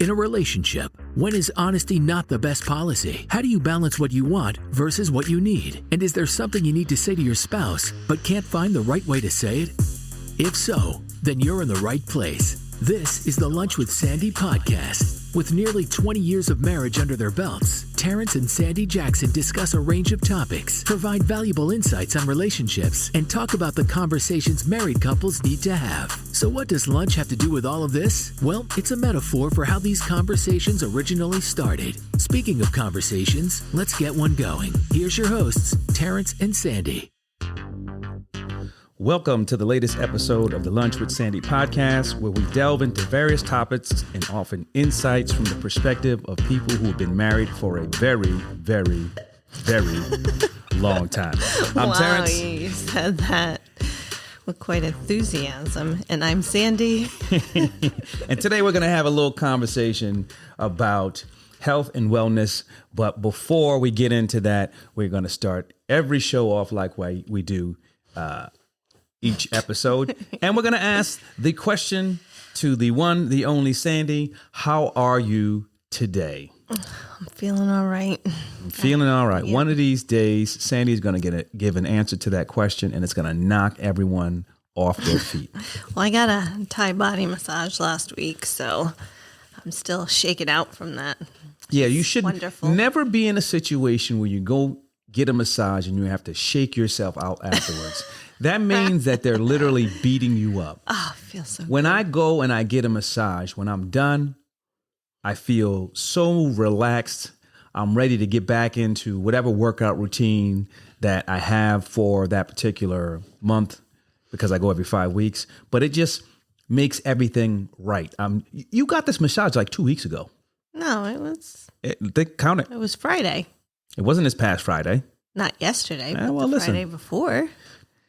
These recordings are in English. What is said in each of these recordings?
In a relationship, when is honesty not the best policy? How do you balance what you want versus what you need? And is there something you need to say to your spouse but can't find the right way to say it? If so, then you're in the right place. This is the Lunch with Sandy podcast. With nearly 20 years of marriage under their belts, Terrance and Sandy Jackson discuss a range of topics, provide valuable insights on relationships, and talk about the conversations married couples need to have. So what does lunch have to do with all of this? Well, it's a metaphor for how these conversations originally started. Speaking of conversations, let's get one going. Here's your hosts, Terrance and Sandy. Welcome to the latest episode of the Lunch with Sandy podcast, where we delve into various topics and often insights from the perspective of people who have been married for a very, very, very long time. I'm Terrance. You said that with quite enthusiasm. And I'm Sandy. And today we're going to have a little conversation about health and wellness. But before we get into that, we're going to start every show off like we do each episode. And we're going to ask the question to the one, the only Sandy. How are you today? I'm feeling all right. Feeling all right. Yeah. One of these days, Sandy's going to give an answer to that question, and it's going to knock everyone off their feet. Well, I got a Thai body massage last week, so I'm still shaken out from that. Yeah, you should Wonderful. never be in a situation where you go get a massage and you have to shake yourself out afterwards. That means that they're literally beating you up. Oh, it feels so When good. I go and I get a massage, when I'm done, I feel so relaxed. I'm ready to get back into whatever workout routine that I have for that particular month, because I go every 5 weeks. But it just makes everything right. You got this massage like 2 weeks ago. No, Count it. it was Friday. It wasn't this past Friday. Not yesterday, but well, the listen. Friday before.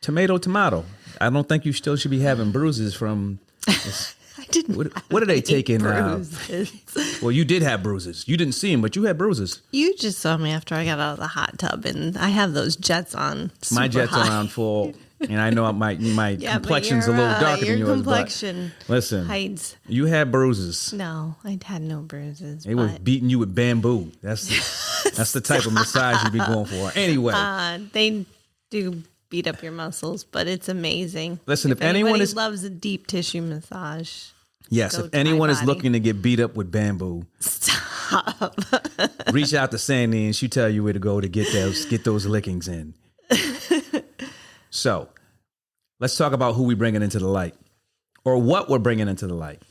Tomato. I don't think you still should be having bruises from this. I didn't. What are they taking? Bruises. Well, you did have bruises. You didn't see them, but you had bruises. You just saw me after I got out of the hot tub, and I have those jets on. My super jets high. are on full, and I know my Yeah, but complexion's a little darker your than yours. complexion But listen, hides. you had bruises. No, I had no bruises. They were beating you with bamboo. That's the type of massage you'd be going for. Anyway, they do beat up your muscles, but it's amazing. Listen, if anyone anybody loves a deep tissue massage, yes, go if anyone Thai is body. looking to get beat up with bamboo, stop. reach out to Sandy and she'll tell you where to go to get those lickings in. So let's talk about who we bringing into the light, or what we're bringing into the light.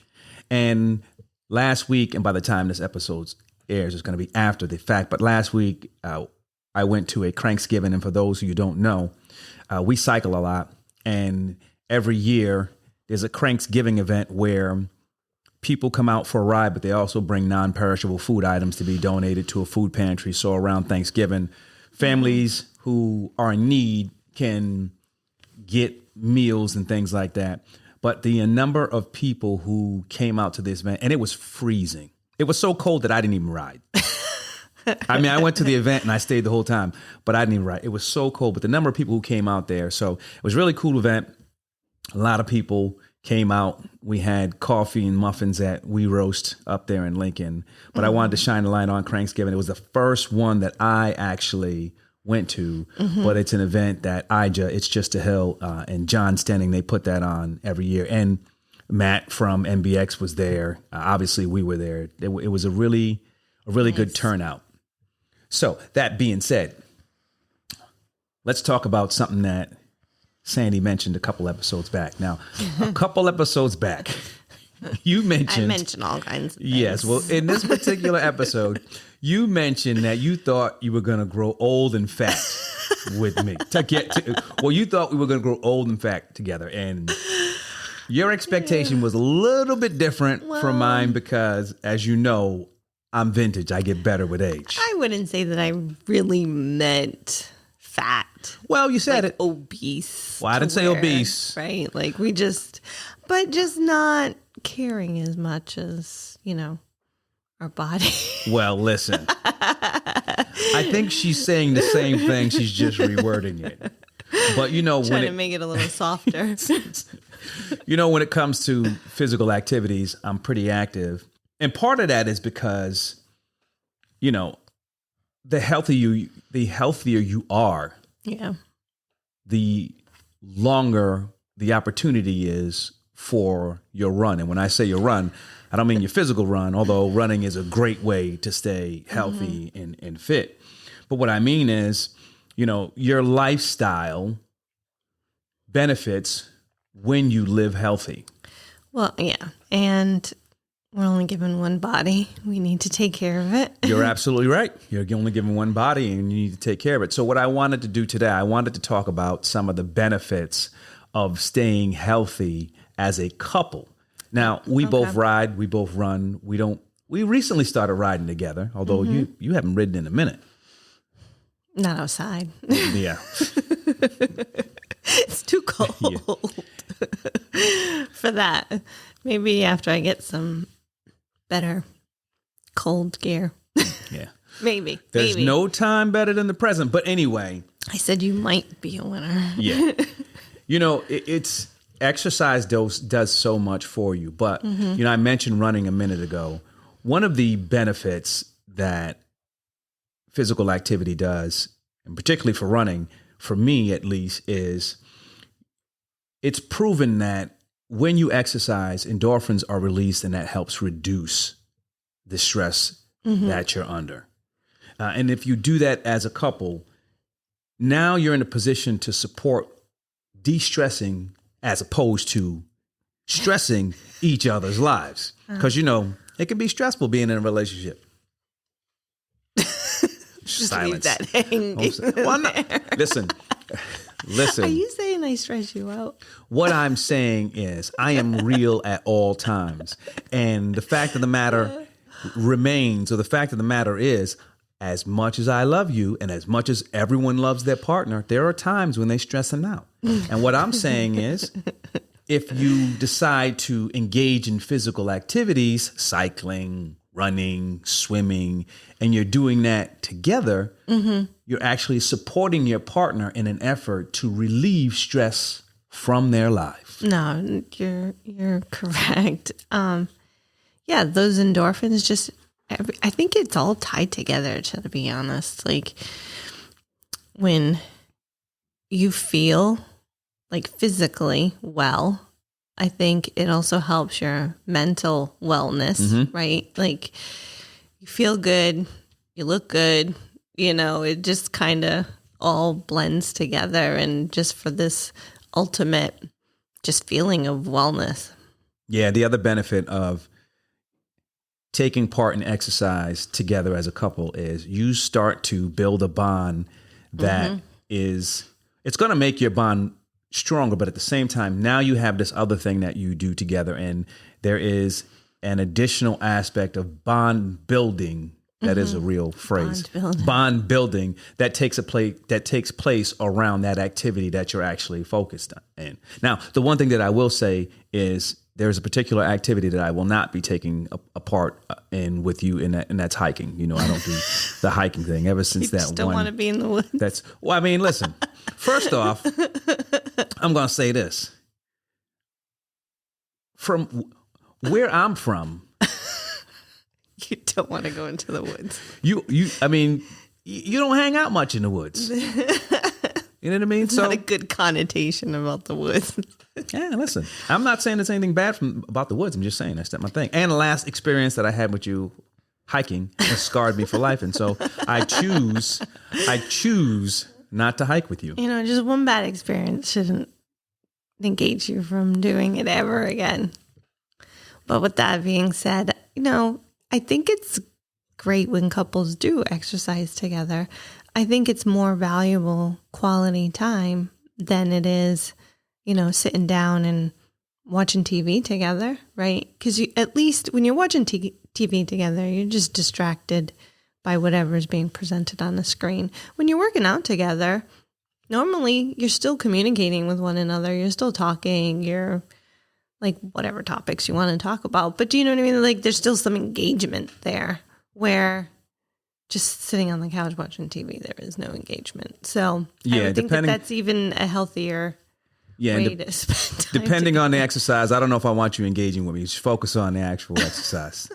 And last week, and by the time this episode airs, it's going to be after the fact, but last week I went to a Cranksgiving, and for those who you don't know, we cycle a lot, and every year there's a Cranksgiving event where people come out for a ride, but they also bring non-perishable food items to be donated to a food pantry. So around Thanksgiving, families who are in need can get meals and things like that. But the number of people who came out to this event, and it was freezing. It was so cold that I didn't even ride. I mean, I went to the event and I stayed the whole time, but I didn't even ride. It was so cold, but the number of people who came out there. So it was a really cool event. A lot of people came out. We had coffee and muffins at We Roast up there in Lincoln. But I wanted to shine a light on Cranksgiving. It was the first one that I actually went to, but it's an event that it's Just a Hill and John Stenning, they put that on every year. And Matt from MBX was there. Obviously, we were there. It was a really good turnout. So that being said, let's talk about something that Sandy mentioned a couple episodes back. Now, a couple episodes back, you mentioned... I mentioned all kinds of things. Yes, well, in this particular episode, you mentioned that you thought you were going to grow old and fat with me. You thought we were going to grow old and fat together, and your expectation was a little bit different from mine because, as you know, I'm vintage. I get better with age. I wouldn't say that I really meant fat. Well, you said like it. Obese. Well, I didn't say obese. Right? Like but just not caring as much as, our body. Well, listen. I think she's saying the same thing. She's just rewording it. But trying to make it a little softer. When it comes to physical activities, I'm pretty active. And part of that is because, you know, the healthier you are, Yeah. the longer the opportunity is for your run. And when I say your run, I don't mean your physical run, although running is a great way to stay healthy and fit. But what I mean is, you know, your lifestyle benefits when you live healthy. Well, yeah. And we're only given one body. We need to take care of it. You're absolutely right. You're only given one body and you need to take care of it. So what I wanted to do today, I wanted to talk about some of the benefits of staying healthy as a couple. Now, we both ride, we both run. We recently started riding together, although you haven't ridden in a minute. Not outside. Yeah. It's too cold for that. Maybe after I get some better cold gear. Yeah. Maybe. There's no time better than the present. But anyway. I said you might be a winner. Yeah. You know, it's exercise does so much for you. But, you know, I mentioned running a minute ago. One of the benefits that physical activity does, and particularly for running, for me at least, is it's proven that when you exercise, endorphins are released and that helps reduce the stress that you're under. And if you do that as a couple, now you're in a position to support de-stressing as opposed to stressing each other's lives. Because, you know, it can be stressful being in a relationship. Just Silence. leave that hanging. Well, listen. Are you saying I stress you out? What I'm saying is I am real at all times. And the fact of the matter remains, or the fact of the matter is, as much as I love you and as much as everyone loves their partner, there are times when they stress them out. And what I'm saying is, if you decide to engage in physical activities, cycling, running, swimming, and you're doing that together, you're actually supporting your partner in an effort to relieve stress from their life. No, you're correct. Yeah, those endorphins just, I think it's all tied together, to be honest. Like when you feel like physically well, I think it also helps your mental wellness, right? Like you feel good, you look good, you know, it just kind of all blends together, and just for this ultimate just feeling of wellness. Yeah, the other benefit of taking part in exercise together as a couple is you start to build a bond that is, it's going to make your bond stronger, but at the same time, now you have this other thing that you do together, and there is an additional aspect of bond building. That is a real phrase. Bond building that takes place around that activity that you're actually focused on. And now, the one thing that I will say is there's a particular activity that I will not be taking a part in with you, and that's hiking. You know, I don't do the hiking thing ever since You that just don't one. want to be in the woods. Well, I mean, listen. First off, I'm going to say this. From where I'm from, You don't want to go into the woods. I mean, you don't hang out much in the woods. You know what I mean? It's not a good connotation about the woods. Yeah, listen, I'm not saying there's anything bad about the woods. I'm just saying that's not my thing. And the last experience that I had with you hiking has scarred me for life. And so I choose not to hike with you. You know, just one bad experience shouldn't negate you from doing it ever again. But with that being said, you know, I think it's great when couples do exercise together. I think it's more valuable quality time than it is, you know, sitting down and watching TV together, right? Because at least when you're watching TV together, you're just distracted by whatever is being presented on the screen. When you're working out together, normally you're still communicating with one another. You're still talking. You're like whatever topics you want to talk about. But do you know what I mean? Like there's still some engagement there where just sitting on the couch watching TV, there is no engagement. So I would think that's even a healthier way to spend time depending together. on the exercise. I don't know if I want you engaging with me. Just focus on the actual exercise.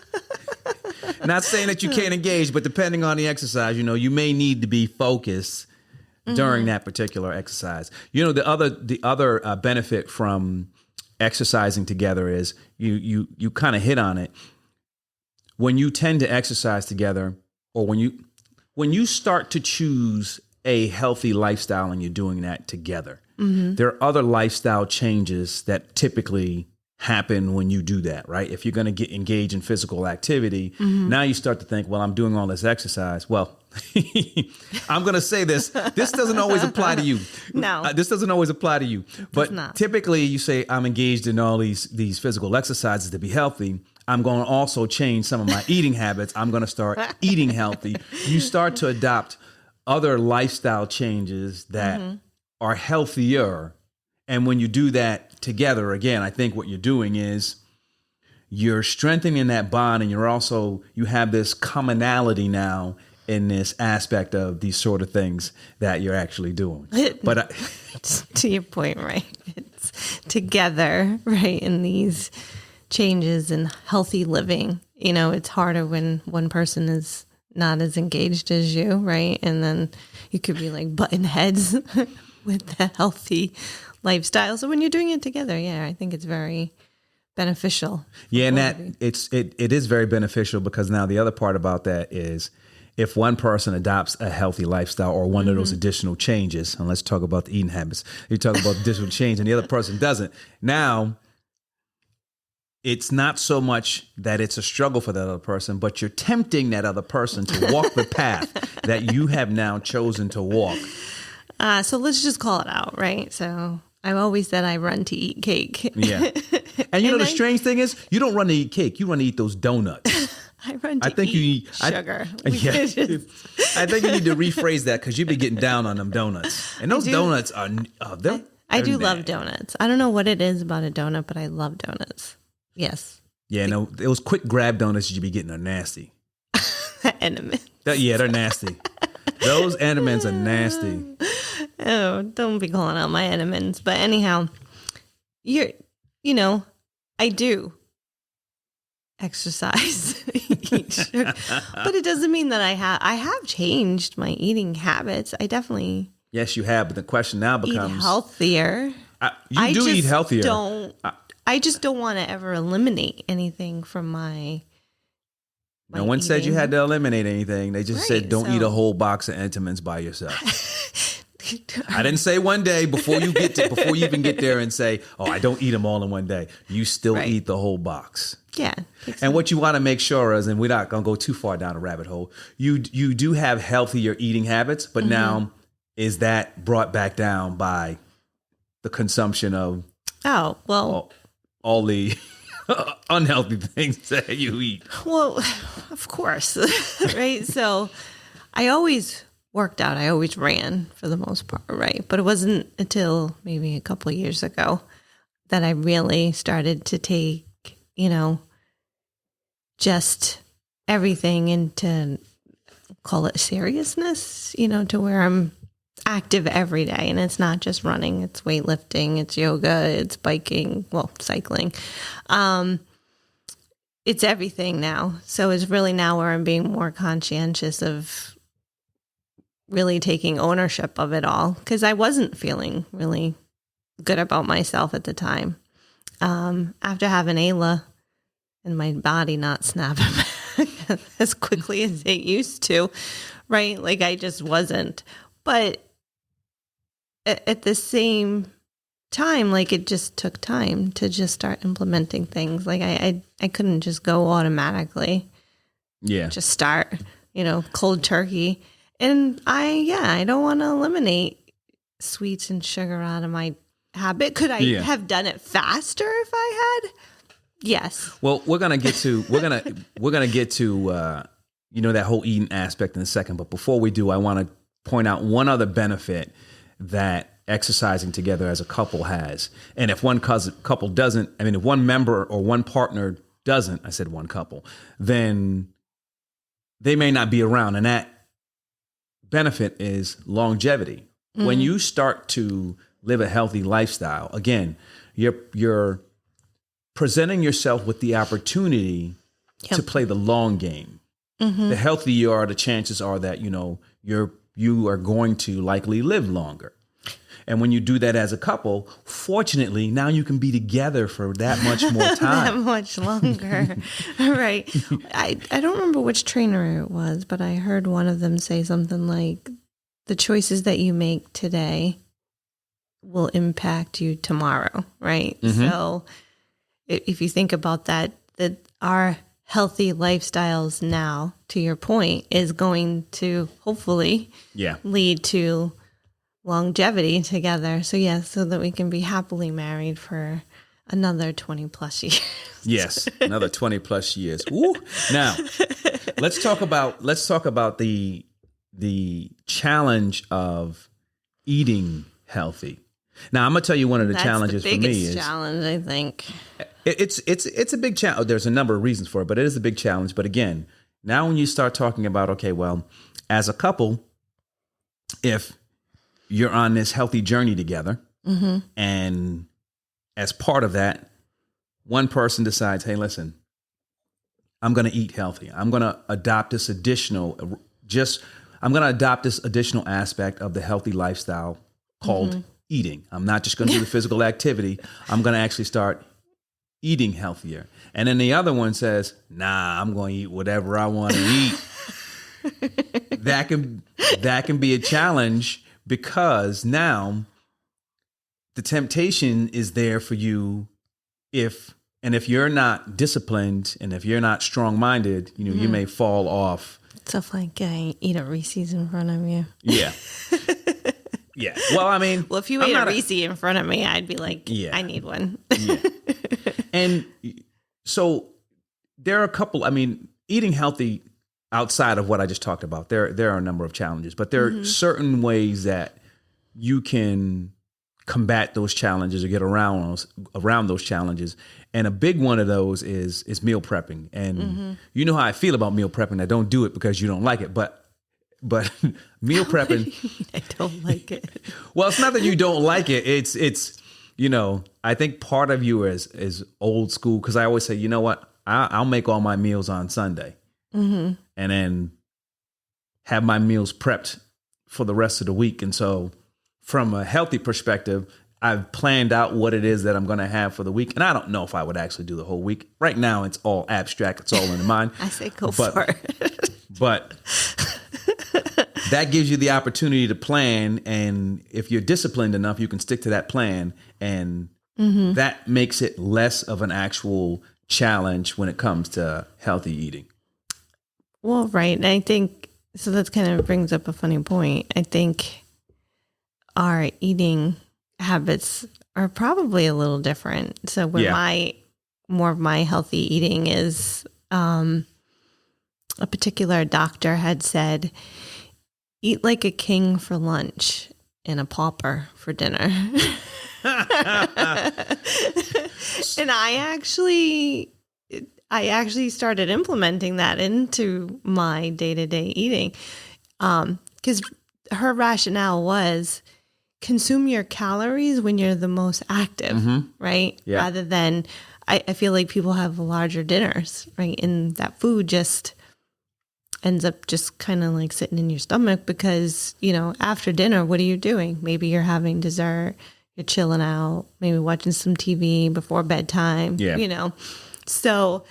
Not saying that you can't engage, but depending on the exercise, you may need to be focused during that particular exercise. The other benefit from exercising together is you kind of hit on it. When you tend to exercise together, or when you start to choose a healthy lifestyle and you're doing that together, there are other lifestyle changes that typically happen when you do that, right? If you're going to engage in physical activity, now you start to think, well, I'm doing all this exercise. Well, I'm going to say this doesn't always apply to you. No. This doesn't always apply to you. But typically you say, I'm engaged in all these physical exercises to be healthy. I'm going to also change some of my eating habits. I'm going to start eating healthy. You start to adopt other lifestyle changes that are healthier. And when you do that together, again, I think what you're doing is you're strengthening that bond, and you have this commonality now in this aspect of these sort of things that you're actually doing. But to your point, right? It's together, right? In these changes in healthy living, it's harder when one person is not as engaged as you, right? And then you could be like button heads with the healthy lifestyle. So when you're doing it together, I think it's very beneficial. Yeah, and that it is very beneficial, because now the other part about that is if one person adopts a healthy lifestyle or one of those additional changes, and let's talk about the eating habits, you talk about additional change and the other person doesn't. Now, it's not so much that it's a struggle for that other person, but you're tempting that other person to walk the path that you have now chosen to walk. So let's just call it out, right? So I've always said I run to eat cake. Yeah. And the strange thing is, you don't run to eat cake. You run to eat those donuts. I run to eat sugar. I think you need to rephrase that, because you be getting down on them donuts. And those donuts are, I do love donuts. I don't know what it is about a donut, but I love donuts. Yes. Yeah, no, those quick grab donuts you be getting are nasty. Entenmann's. Yeah, they're nasty. Those Entenmann's are nasty. Oh, don't be calling out my Entenmann's. But anyhow, I do exercise, eat sugar, but it doesn't mean that I have changed my eating habits. I definitely. Yes, you have. But the question now becomes, eat healthier. You do eat healthier. I just don't want to ever eliminate anything from my no one said you had to eliminate anything. They just said don't eat a whole box of Entenmann's by yourself. I didn't say one day before you even get there and say, oh, I don't eat them all in one day. You still eat the whole box. Yeah. And what you want to make sure is, and we're not going to go too far down a rabbit hole, you do have healthier eating habits, but now is that brought back down by the consumption of all the unhealthy things that you eat? Well, of course, right? So I always worked out. I always ran for the most part, right? But it wasn't until maybe a couple of years ago that I really started to take, just everything into, call it seriousness, to where I'm active every day. And it's not just running, it's weightlifting, it's yoga, it's biking, cycling. It's everything now. So it's really now where I'm being more conscientious of really taking ownership of it all, because I wasn't feeling really good about myself at the time. After having Ayla and my body not snapping back as quickly as it used to, right? Like I just wasn't. But at the same time, like it just took time to just start implementing things. Like I couldn't just go automatically. Yeah. Just start, cold turkey. And I don't want to eliminate sweets and sugar out of my habit. Could I have done it faster if I had? Yes. Well, we're gonna get to that whole eating aspect in a second. But before we do, I want to point out one other benefit that exercising together as a couple has. And if one couple doesn't, if one member or one partner doesn't, I said one couple, then they may not be around. And that benefit is longevity. Mm-hmm. When you start to live a healthy lifestyle, again, you're presenting yourself with the opportunity to play the long game. the healthier you are, the chances are that, you are going to likely live longer. And when you do that as a couple, fortunately, now you can be together for that much more That time. much longer. Right. I don't remember which trainer it was, but I heard one of them say something like, the choices that you make today will impact you tomorrow, right? So if you think about that our healthy lifestyles now, to your point, is going to hopefully lead to longevity together. So so that we can be happily married for another 20 plus years. Yes, another 20 plus years. Woo. Now, let's talk about the challenge of eating healthy. Now, I'm gonna tell you one of the challenges for me is challenge. I think it's a big challenge. There's a number of reasons for it, but it is a big challenge. But again, now when you start talking about, okay, well, as a couple, if you're on this healthy journey together, and as part of that, one person decides, hey, listen, I'm going to eat healthy. I'm going to adopt this additional aspect of the healthy lifestyle called eating. I'm not just going to do the physical activity. I'm going to actually start eating healthier. And then the other one says, nah, I'm going to eat whatever I want to eat. That can be a challenge, because now the temptation is there for you if you're not disciplined and if you're not strong-minded, you may fall off. stuff like eat a Reese's in front of you. Yeah. Yeah. Well, I mean, Well, if you ate a Reese in front of me, I'd be like, I need one. Yeah. And so there are a couple, eating healthy outside of what I just talked about, there are a number of challenges, but there are certain ways that you can combat those challenges or get around those challenges. And a big one of those is meal prepping. And you know how I feel about meal prepping. I don't do it because you don't like it, but meal prepping. I don't like it. Well, it's not that you don't like it. It's I think part of you is old school, because I always say, you know what, I'll make all my meals on Sunday, and then have my meals prepped for the rest of the week. And so from a healthy perspective, I've planned out what it is that I'm going to have for the week. And I don't know if I would actually do the whole week. Right now, it's all abstract. It's all in the mind. I say go for it. But that gives you the opportunity to plan. And if you're disciplined enough, you can stick to that plan. And that makes it less of an actual challenge when it comes to healthy eating. Well, right. And I think, so that kind of brings up a funny point. I think our eating habits are probably a little different. So where more of my healthy eating is, a particular doctor had said, eat like a king for lunch and a pauper for dinner. And I actually started implementing that into my day-to-day eating. Because her rationale was, consume your calories when you're the most active, right? Yeah. Rather than, I feel like people have larger dinners, right? And that food just ends up just kind of like sitting in your stomach because, after dinner, what are you doing? Maybe you're having dessert, you're chilling out, maybe watching some TV before bedtime, So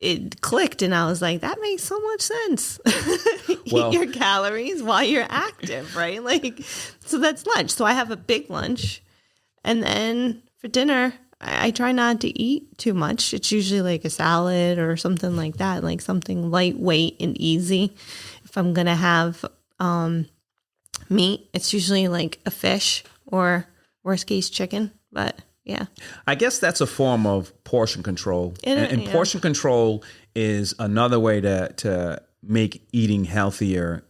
it clicked and I was like, that makes so much sense. Eat your calories while you're active, right? So that's lunch. So I have a big lunch. And then for dinner, I try not to eat too much. It's usually like a salad or something like that, like something lightweight and easy. If I'm going to have meat, it's usually like a fish or worst case chicken. But yeah. I guess that's a form of portion control. And portion control is another way to make eating healthier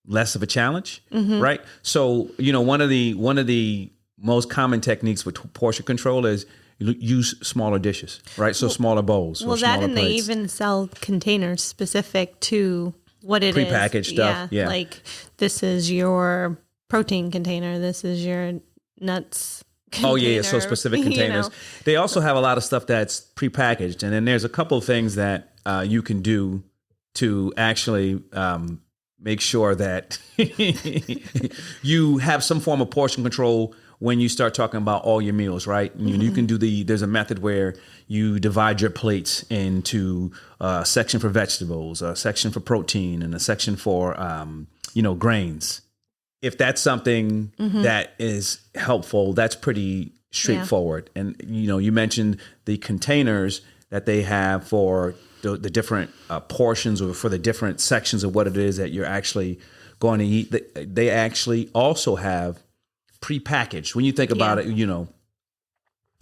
less of a challenge, right? So, one of the most common techniques with portion control is use smaller dishes, right? So smaller bowls. Well, that and plates. They even sell containers specific to what it is. Prepackaged stuff. Yeah. Like this is your protein container. This is your nuts container. Oh, yeah. So specific containers. They also have a lot of stuff that's prepackaged. And then there's a couple of things that you can do to actually make sure that you have some form of portion control when you start talking about all your meals, right? And you can do there's a method where you divide your plates into a section for vegetables, a section for protein, and a section for, grains. If that's something that is helpful, that's pretty straightforward. And, you mentioned the containers that they have for the different portions or for the different sections of what it is that you're actually going to eat. They actually also have prepackaged. When you think about it,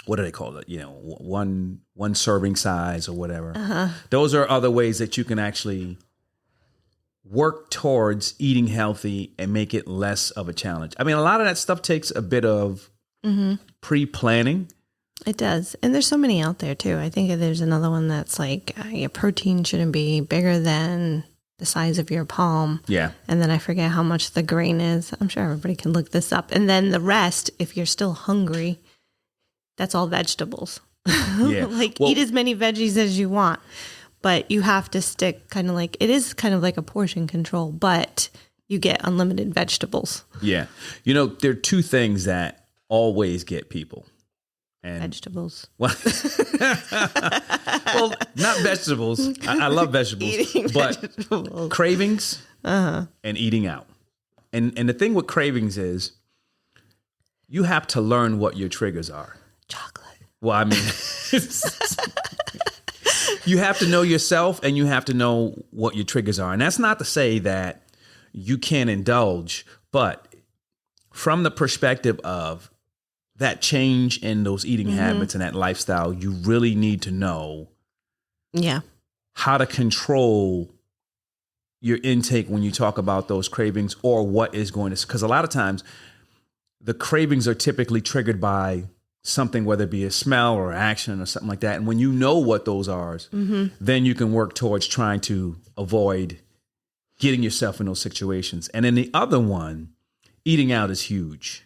what do they call it? One serving size or whatever. Those are other ways that you can actually work towards eating healthy and make it less of a challenge. I mean, a lot of that stuff takes a bit of pre-planning. It does. And there's so many out there too. I think there's another one that's like your protein shouldn't be bigger than the size of your palm. Yeah. And then I forget how much the grain is. I'm sure everybody can look this up. And then the rest, if you're still hungry, that's all vegetables. Yeah. Eat as many veggies as you want. But you have to stick it is kind of like a portion control, but you get unlimited vegetables. Yeah. There are two things that always get people. And vegetables. Well, not vegetables. I love vegetables. Eating but vegetables. Cravings and eating out. And the thing with cravings is you have to learn what your triggers are. Chocolate. Well, I mean, you have to know yourself and you have to know what your triggers are. And that's not to say that you can't indulge, but from the perspective of that change in those eating habits and that lifestyle, you really need to know how to control your intake when you talk about those cravings or what is going to, because a lot of times the cravings are typically triggered by something, whether it be a smell or action or something like that. And when you know what those are, then you can work towards trying to avoid getting yourself in those situations. And then the other one, eating out is huge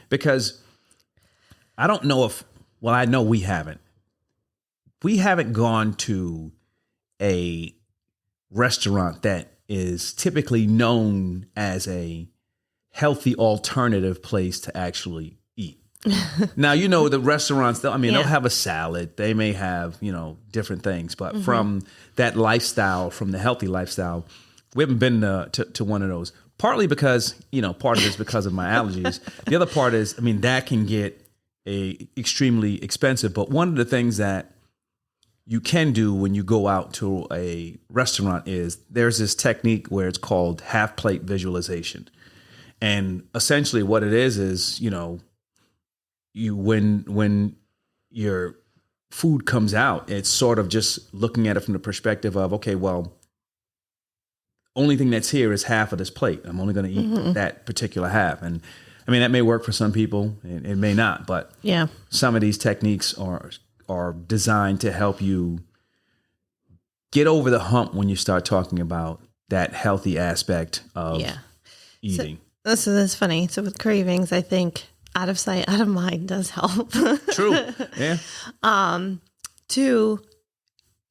because I don't know I know we haven't. We haven't gone to a restaurant that is typically known as a healthy alternative place to actually eat. Now, the restaurants, they'll have a salad. They may have, different things. But from that lifestyle, from the healthy lifestyle, we haven't been to one of those. Partly because, part of it is because of my allergies. The other part is, that can get extremely expensive. But one of the things that you can do when you go out to a restaurant is there's this technique where it's called half plate visualization. And essentially what it is, you when your food comes out, it's sort of just looking at it from the perspective of, okay, well, only thing that's here is half of this plate. I'm only going to eat that particular half. And that may work for some people. It may not, but some of these techniques are designed to help you get over the hump when you start talking about that healthy aspect of eating. So that's funny. So with cravings, I think out of sight, out of mind does help. True. Yeah. Two,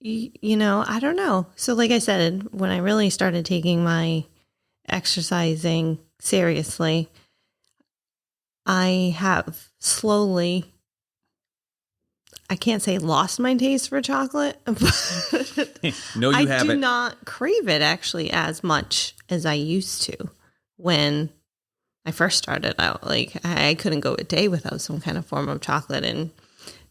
I don't know. So like I said, when I really started taking my exercising seriously, I have slowly, I can't say lost my taste for chocolate, but no, you haven't. I do not crave it actually as much as I used to when I first started out. Like I couldn't go a day without some kind of form of chocolate. And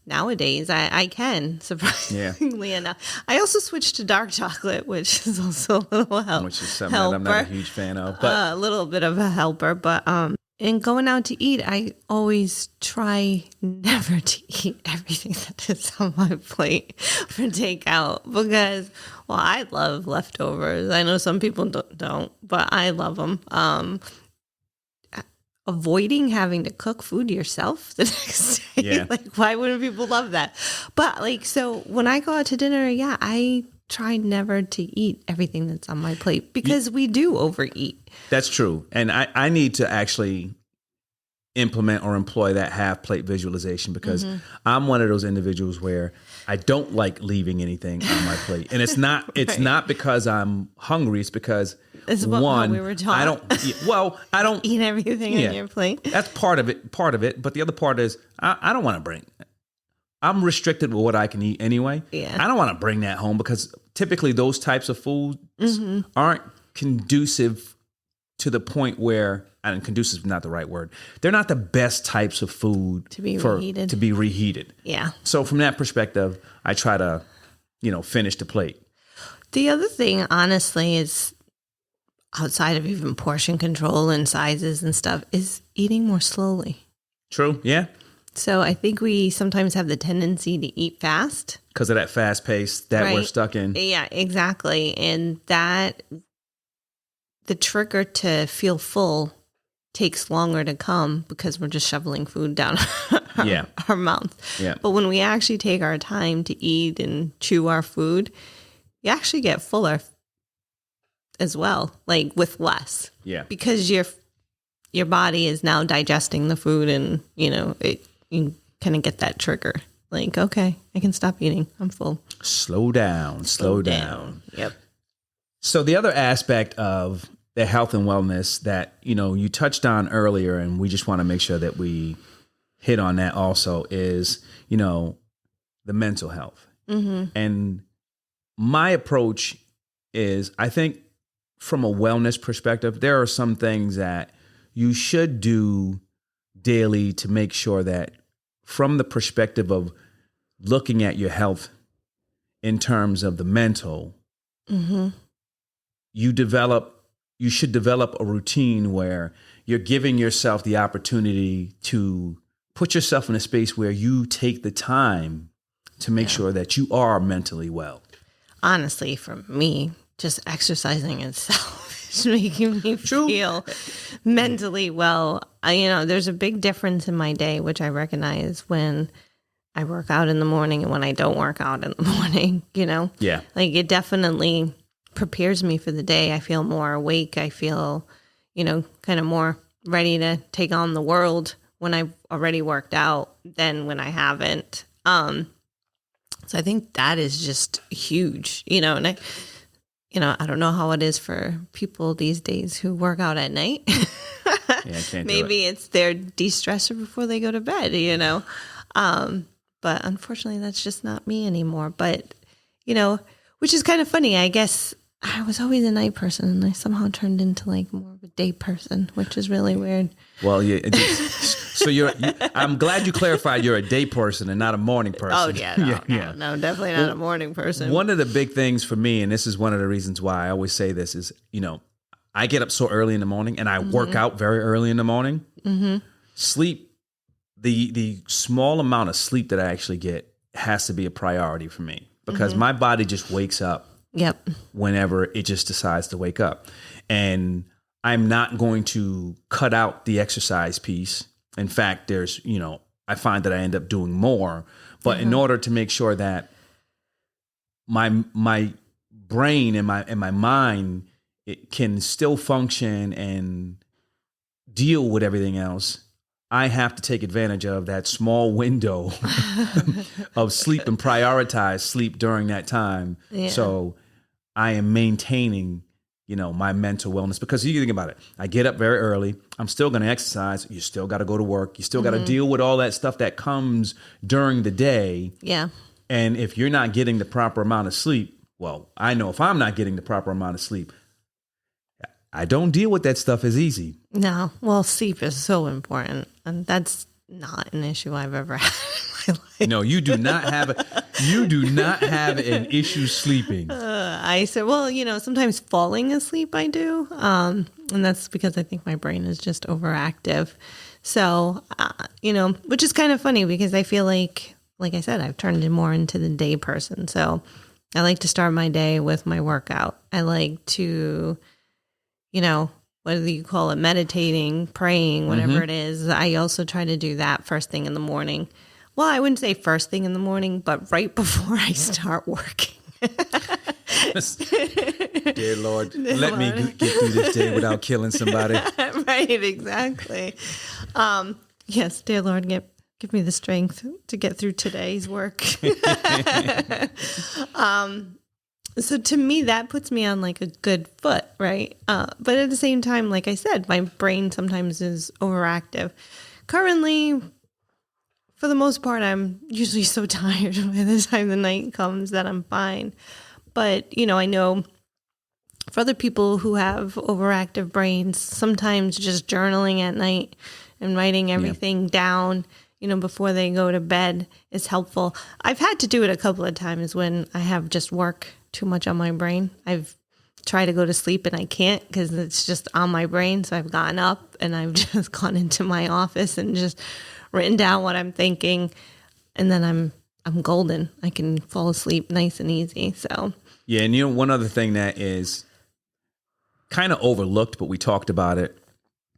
nowadays I can, surprisingly enough. I also switched to dark chocolate, which is also a little help. Which is something that I'm not a huge fan of. But a little bit of a helper. But in going out to eat, I always try never to eat everything that is on my plate for takeout because, well, I love leftovers. I know some people don't, but I love them. Avoiding having to cook food yourself the next day. Yeah. Like, why wouldn't people love that? But so when I go out to dinner, I try never to eat everything that's on my plate because we do overeat. That's true. And I need to actually implement or employ that half plate visualization because I'm one of those individuals where I don't like leaving anything on my plate. And it's not because I'm hungry. It's because one, we were taught. I don't Eat everything on your plate. That's part of it. But the other part is I don't want to bring, I'm restricted with what I can eat anyway. Yeah. I don't want to bring that home because typically those types of foods aren't conducive to the point where, and conducive is not the right word, they're not the best types of food to be reheated. Yeah. So from that perspective, I try to, finish the plate. The other thing, honestly, is outside of even portion control and sizes and stuff, is eating more slowly. True. Yeah. So I think we sometimes have the tendency to eat fast. Because of that fast pace that we're stuck in. Yeah, exactly. And that the trigger to feel full takes longer to come because we're just shoveling food down our mouth. Yeah. But when we actually take our time to eat and chew our food, you actually get fuller as well, like with less. Yeah. Because your body is now digesting the food and, you kind of get that trigger. Like, okay, I can stop eating. I'm full. Slow down. Yep. So the other aspect of the health and wellness that, you touched on earlier, and we just want to make sure that we hit on that also is, the mental health. And my approach is, I think from a wellness perspective, there are some things that you should do daily to make sure that from the perspective of looking at your health in terms of the mental, you should develop a routine where you're giving yourself the opportunity to put yourself in a space where you take the time to make sure that you are mentally well. Honestly, for me, just exercising itself is making me feel mentally well. There's a big difference in my day, which I recognize when I work out in the morning and when I don't work out in the morning, Yeah. Like it definitely prepares me for the day. I feel more awake. I feel, kind of more ready to take on the world when I've already worked out than when I haven't. So I think that is just huge, and I don't know how it is for people these days who work out at night. Yeah, I can't Maybe it's their de-stressor before they go to bed, But unfortunately, that's just not me anymore. But, which is kind of funny. I guess I was always a night person and I somehow turned into like more of a day person, which is really weird. Well, yeah. So I'm glad you clarified you're a day person and not a morning person. Oh, yeah. No, definitely not a morning person. One of the big things for me, and this is one of the reasons why I always say this is, I get up so early in the morning and I work out very early in the morning. Sleep, the small amount of sleep that I actually get has to be a priority for me because my body just wakes up whenever it just decides to wake up. And I'm not going to cut out the exercise piece. In fact, there's, I find that I end up doing more. But in order to make sure that my brain and my mind, it can still function and deal with everything else, I have to take advantage of that small window of sleep and prioritize sleep during that time. Yeah. So I am maintaining, my mental wellness because you think about it. I get up very early. I'm still going to exercise. You still got to go to work. You still got to deal with all that stuff that comes during the day. Yeah. And if you're not getting the proper amount of sleep, well, I know if I'm not getting the proper amount of sleep, I don't deal with that stuff as easy. No. Well, sleep is so important. And that's not an issue I've ever had in my life. No, you do not have an issue sleeping. I said, well, sometimes falling asleep I do. And that's because I think my brain is just overactive. So, which is kind of funny because I feel like I said, I've turned more into the day person. So I like to start my day with my workout. I like to, whether you call it meditating, praying, whatever it is. I also try to do that first thing in the morning. Well, I wouldn't say first thing in the morning, but right before I start working. Dear Lord, let me get through this day without killing somebody. Right, exactly. Yes, dear Lord, give me the strength to get through today's work. So to me, that puts me on like a good foot, right? But at the same time, like I said, my brain sometimes is overactive. Currently, for the most part, I'm usually so tired by the time the night comes that I'm fine. But, I know for other people who have overactive brains, sometimes just journaling at night and writing everything down, before they go to bed is helpful. I've had to do it a couple of times when I have just work too much on my brain. I've tried to go to sleep and I can't because it's just on my brain. So I've gotten up and I've just gone into my office and just written down what I'm thinking. And then I'm golden. I can fall asleep nice and easy. So yeah, and one other thing that is kind of overlooked, but we talked about it.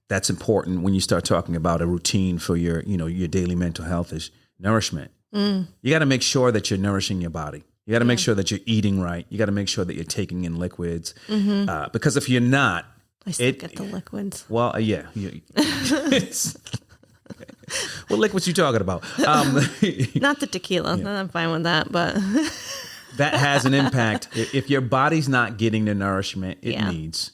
That's important when you start talking about a routine for your daily mental health is nourishment. You got to make sure that you're nourishing your body. You got to make sure that you're eating right. You got to make sure that you're taking in liquids. Because if you're not, I still get the liquids. Well, yeah. What liquids you talking about? Not the tequila. Yeah. I'm fine with that, but that has an impact. If your body's not getting the nourishment it needs,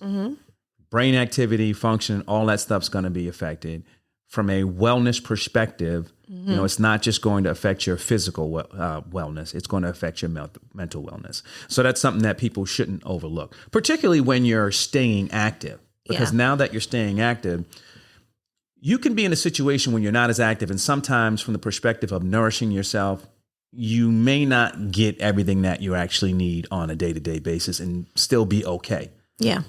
brain activity, function, all that stuff's going to be affected. From a wellness perspective, it's not just going to affect your physical wellness. It's going to affect your mental wellness. So that's something that people shouldn't overlook, particularly when you're staying active. Because now that you're staying active, you can be in a situation when you're not as active. And sometimes from the perspective of nourishing yourself, you may not get everything that you actually need on a day-to-day basis and still be okay. Yeah.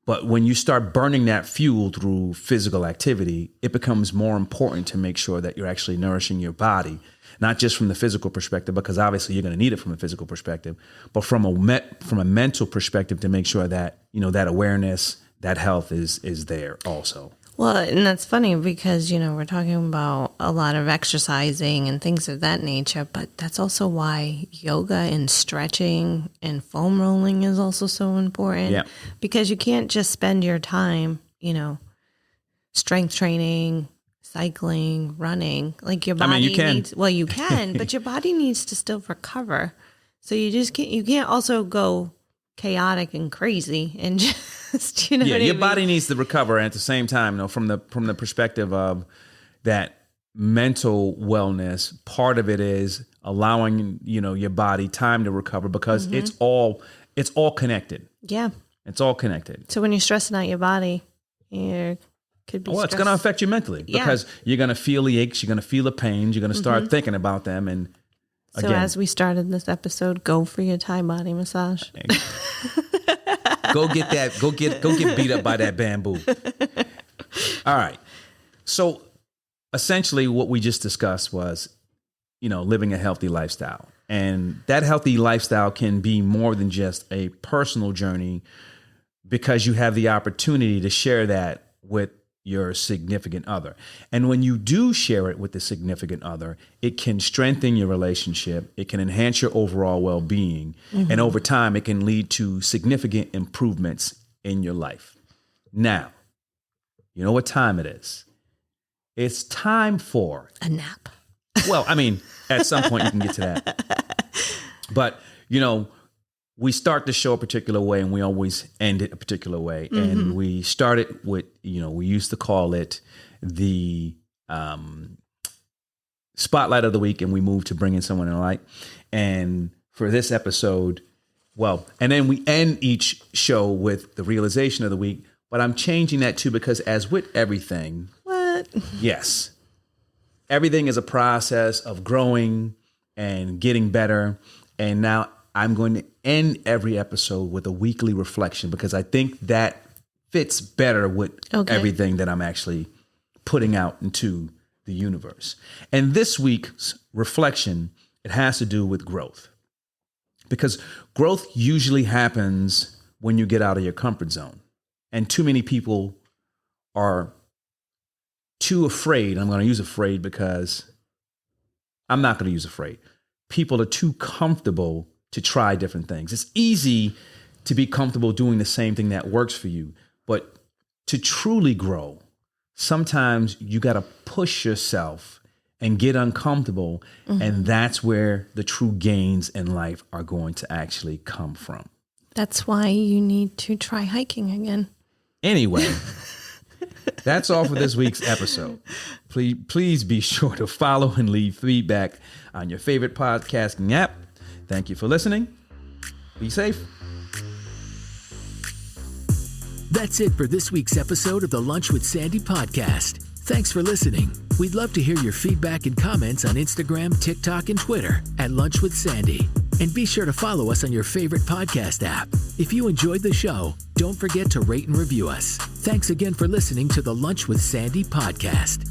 But when you start burning that fuel through physical activity, it becomes more important to make sure that you're actually nourishing your body, not just from the physical perspective, because obviously you're going to need it from a physical perspective, but from a mental perspective to make sure that, that awareness, that health is there also. Well, and that's funny because, we're talking about a lot of exercising and things of that nature, but that's also why yoga and stretching and foam rolling is also so important. Yeah. Because you can't just spend your time, strength training, cycling, running. Like your body you can. needs, well, you can, but your body needs to still recover. So you can't also go chaotic and crazy and just, what I your mean? body needs to recover at the same time, from the perspective of that mental wellness. Part of it is allowing, your body time to recover because it's all connected. Yeah. It's all connected. So when you're stressing out your body, you could be it's going to affect you mentally because you're going to feel the aches, you're going to feel the pains, you're going to start thinking about them. And so as we started this episode, go for your Thai body massage. Go get that. Go get beat up by that bamboo. All right. So essentially what we just discussed was, living a healthy lifestyle. And that healthy lifestyle can be more than just a personal journey because you have the opportunity to share that with your significant other. And when you do share it with the significant other, it can strengthen your relationship. It can enhance your overall well-being. And over time, it can lead to significant improvements in your life. Now, you know what time it is? It's time for a nap. Well, at some point you can get to that. But, we start the show a particular way and we always end it a particular way. And we started with, we used to call it the spotlight of the week, and we moved to bringing someone in the light. And for this episode, and then we end each show with the realization of the week. But I'm changing that too because as with everything. What? Yes. Everything is a process of growing and getting better. And now I'm going to end every episode with a weekly reflection because I think that fits better with everything that I'm actually putting out into the universe. And this week's reflection, it has to do with growth. Because growth usually happens when you get out of your comfort zone. And too many people are too afraid. I'm going to use afraid because I'm not going to use afraid. People are too comfortable to try different things. It's easy to be comfortable doing the same thing that works for you, but to truly grow, sometimes you got to push yourself and get uncomfortable. And that's where the true gains in life are going to actually come from. That's why you need to try hiking again. Anyway, that's all for this week's episode. Please be sure to follow and leave feedback on your favorite podcasting app. Thank you for listening. Be safe. That's it for this week's episode of the Lunch with Sandy podcast. Thanks for listening. We'd love to hear your feedback and comments on Instagram, TikTok, and Twitter at Lunch with Sandy. And be sure to follow us on your favorite podcast app. If you enjoyed the show, don't forget to rate and review us. Thanks again for listening to the Lunch with Sandy podcast.